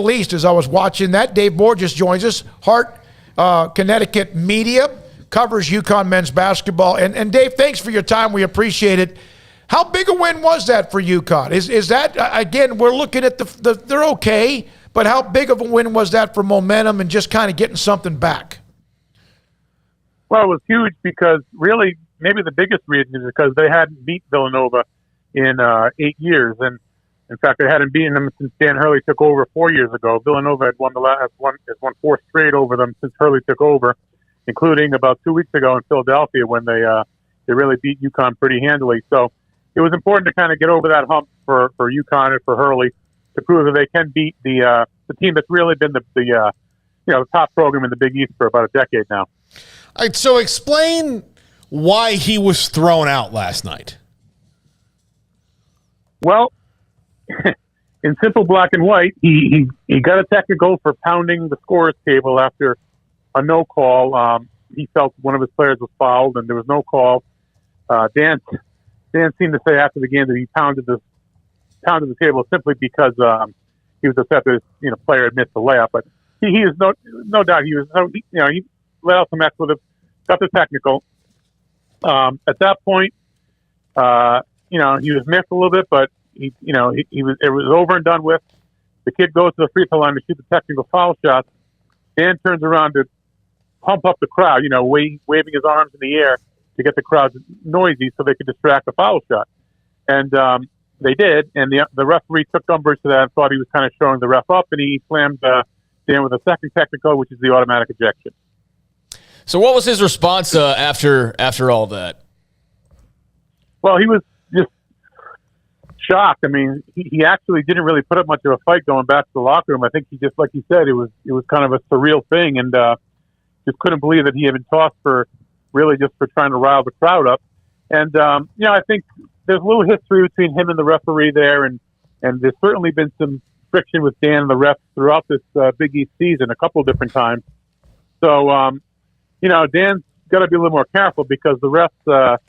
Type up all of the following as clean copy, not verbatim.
least, as I was watching that, Dave Borges joins us, Hart, Connecticut Media, covers UConn men's basketball. And Dave, thanks for your time. We appreciate it. How big a win was that for UConn? Is that, again, we're looking at they're okay, but how big of a win was that for momentum and just kind of getting something back? Well, it was huge because really maybe the biggest reason is because they hadn't beat Villanova in 8 years. And in fact, they hadn't beaten them since Dan Hurley took over 4 years ago. Villanova had won fourth straight over them since Hurley took over, including about 2 weeks ago in Philadelphia when they really beat UConn pretty handily. So it was important to kind of get over that hump for UConn and for Hurley to prove that they can beat the team that's really been the top program in the Big East for about a decade now. All right, so explain why he was thrown out last night. Well, in simple black and white, he got a technical for pounding the scorer's table after a no call. He felt one of his players was fouled, and there was no call. Dan seemed to say after the game that he pounded the table simply because he was upset that his player had missed the layup. But he is no doubt he let out some expletives, got the technical. At that point, he was missed a little bit, but it was over and done with. The kid goes to the free throw line to shoot the technical foul shot. Dan turns around to pump up the crowd, waving his arms in the air to get the crowd noisy so they could distract the foul shot. And they did, and the referee took umbrage to that and thought he was kind of showing the ref up, and he slammed Dan with a second technical, which is the automatic ejection. So what was his response after all that? Well, he was just shocked. I mean, he actually didn't really put up much of a fight going back to the locker room. I think he just, like he said, it was kind of a surreal thing, and just couldn't believe that he had been tossed for trying to rile the crowd up. And I think there's a little history between him and the referee there, and there's certainly been some friction with Dan and the refs throughout this Big East season a couple of different times. So Dan's got to be a little more careful because the refs,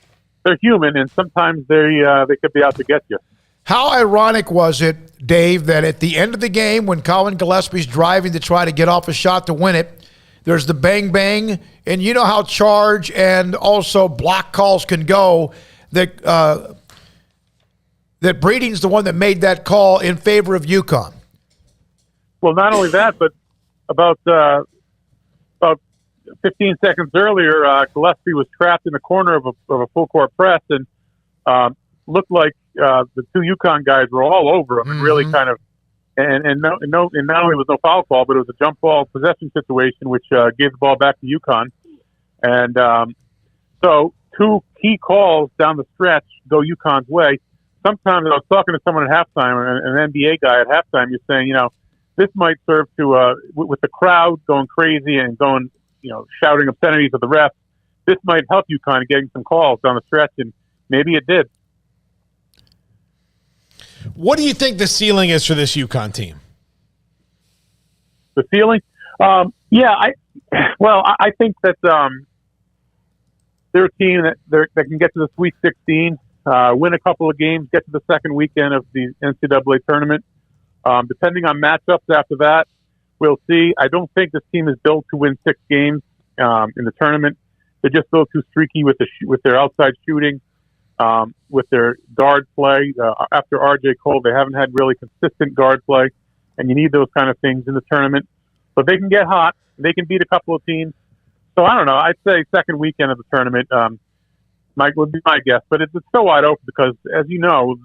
they're human, and sometimes they could be out to get you. How ironic was it, Dave, that at the end of the game when Colin Gillespie's driving to try to get off a shot to win it, there's the bang, and you know how charge and also block calls can go, that Breeding's the one that made that call in favor of UConn. Well, not only that, but about 15 seconds earlier, Gillespie was trapped in the corner of a full court press and looked like the two UConn guys were all over him and really kind of, and not only was no foul call, but it was a jump ball possession situation, which gave the ball back to UConn. And so two key calls down the stretch go UConn's way. Sometimes I was talking to someone at halftime, an NBA guy at halftime, you're saying, this might serve to, with the crowd going crazy and going, shouting obscenities at the refs, this might help UConn getting some calls down the stretch, and maybe it did. What do you think the ceiling is for this UConn team? The ceiling? I think that they're a team that can get to the Sweet 16, win a couple of games, get to the second weekend of the NCAA tournament. Depending on matchups after that, we'll see. I don't think this team is built to win 6 games in the tournament. They're just a little too streaky with their outside shooting, with their guard play. After R.J. Cole, they haven't had really consistent guard play, and you need those kind of things in the tournament. But they can get hot. They can beat a couple of teams. So I don't know. I'd say second weekend of the tournament would be my guess. But it's so wide open because, as you know,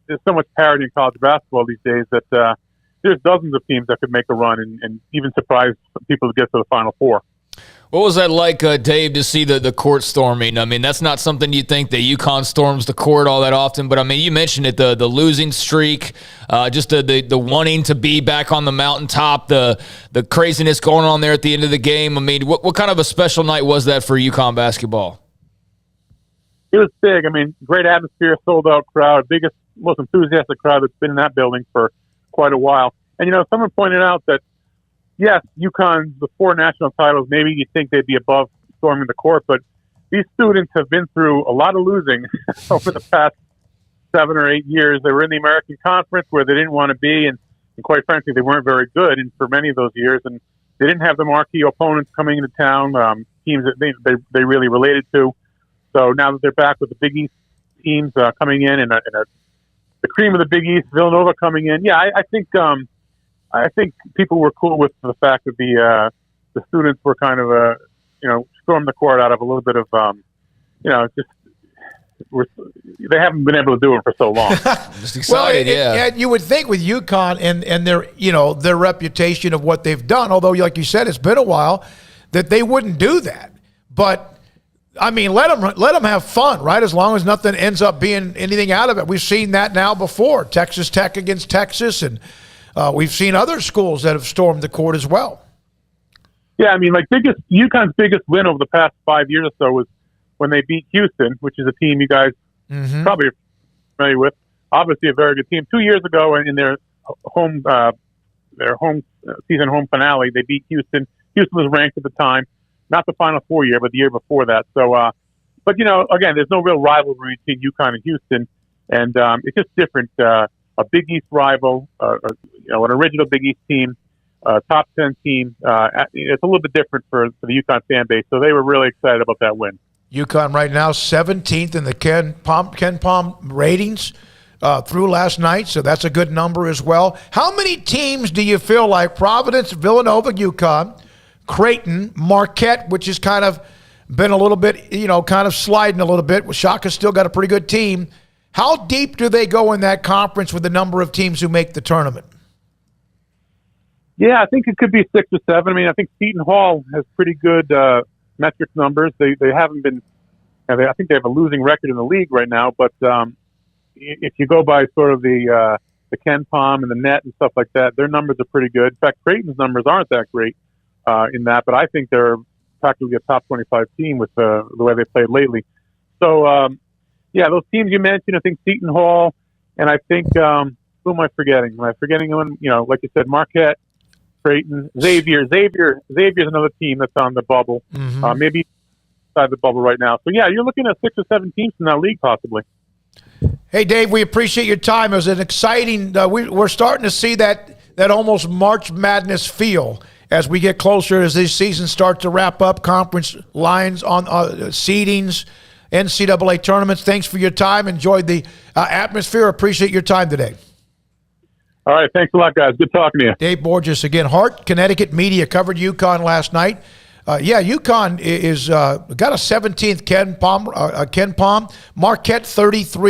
there's so much parity in college basketball these days that there's dozens of teams that could make a run and even surprise people to get to the Final Four. What was that like, Dave, to see the court storming? I mean, that's not something you think that UConn storms the court all that often, but I mean, you mentioned it, the losing streak, just the wanting to be back on the mountaintop, the craziness going on there at the end of the game. I mean, what kind of a special night was that for UConn basketball? It was big. I mean, great atmosphere, sold-out crowd, biggest, most enthusiastic crowd that's been in that building for quite a while. And, someone pointed out that, yes, UConn, the 4 national titles, maybe you'd think they'd be above storming the court, but these students have been through a lot of losing over the past 7 or 8 years. They were in the American Conference where they didn't want to be, and and quite frankly, they weren't very good and for many of those years. And they didn't have the marquee opponents coming into town, teams that they really related to. So now that they're back with the Big East teams coming in and the cream of the Big East, Villanova coming in, yeah, I think people were cool with the fact that the students were kind of stormed the court out of a little bit of they haven't been able to do it for so long. Just excited, yeah. And you would think with UConn and their reputation of what they've done, although like you said, it's been a while, that they wouldn't do that. But I mean, let them have fun, right? As long as nothing ends up being anything out of it. We've seen that now before. Texas Tech against Texas, and we've seen other schools that have stormed the court as well. Yeah, I mean, like UConn's biggest win over the past 5 years or so was when they beat Houston, which is a team you guys probably are familiar with. Obviously, a very good team. 2 years ago, in their home season home finale, they beat Houston. Houston was ranked at the time, not the Final Four year, but the year before that. So, but again, there's no real rivalry between UConn and Houston, and it's just different. A Big East rival, an original Big East team. Top 10 team. It's a little bit different for the UConn fan base, so they were really excited about that win. UConn right now 17th in the Ken Pom ratings through last night, so that's a good number as well. How many teams do you feel like Providence, Villanova, UConn, Creighton, Marquette, which has kind of been a little bit, kind of sliding a little bit. Shaka's still got a pretty good team. How deep do they go in that conference with the number of teams who make the tournament? Yeah, I think it could be 6 or 7. I mean, I think Seton Hall has pretty good metric numbers. They haven't been. I think they have a losing record in the league right now. But if you go by sort of the Ken Pom and the net and stuff like that, their numbers are pretty good. In fact, Creighton's numbers aren't that great in that, but I think they're practically a top 25 team with the way they played lately. So yeah, those teams you mentioned, I think Seton Hall, and I think who am I forgetting? Am I forgetting one? Like you said, Marquette. Creighton, Xavier's another team that's on the bubble, maybe inside the bubble right now. So yeah, you're looking at 6 or 7 teams in that league possibly. Hey Dave, we appreciate your time. It was an exciting. We're starting to see that almost March Madness feel as we get closer as this season starts to wrap up. Conference lines on seedings, NCAA tournaments. Thanks for your time. Enjoyed the atmosphere. Appreciate your time today. All right, thanks a lot, guys. Good talking to you. Dave Borges again. Hart, Connecticut media covered UConn last night. UConn is got a 17th Ken Pom, Marquette 33.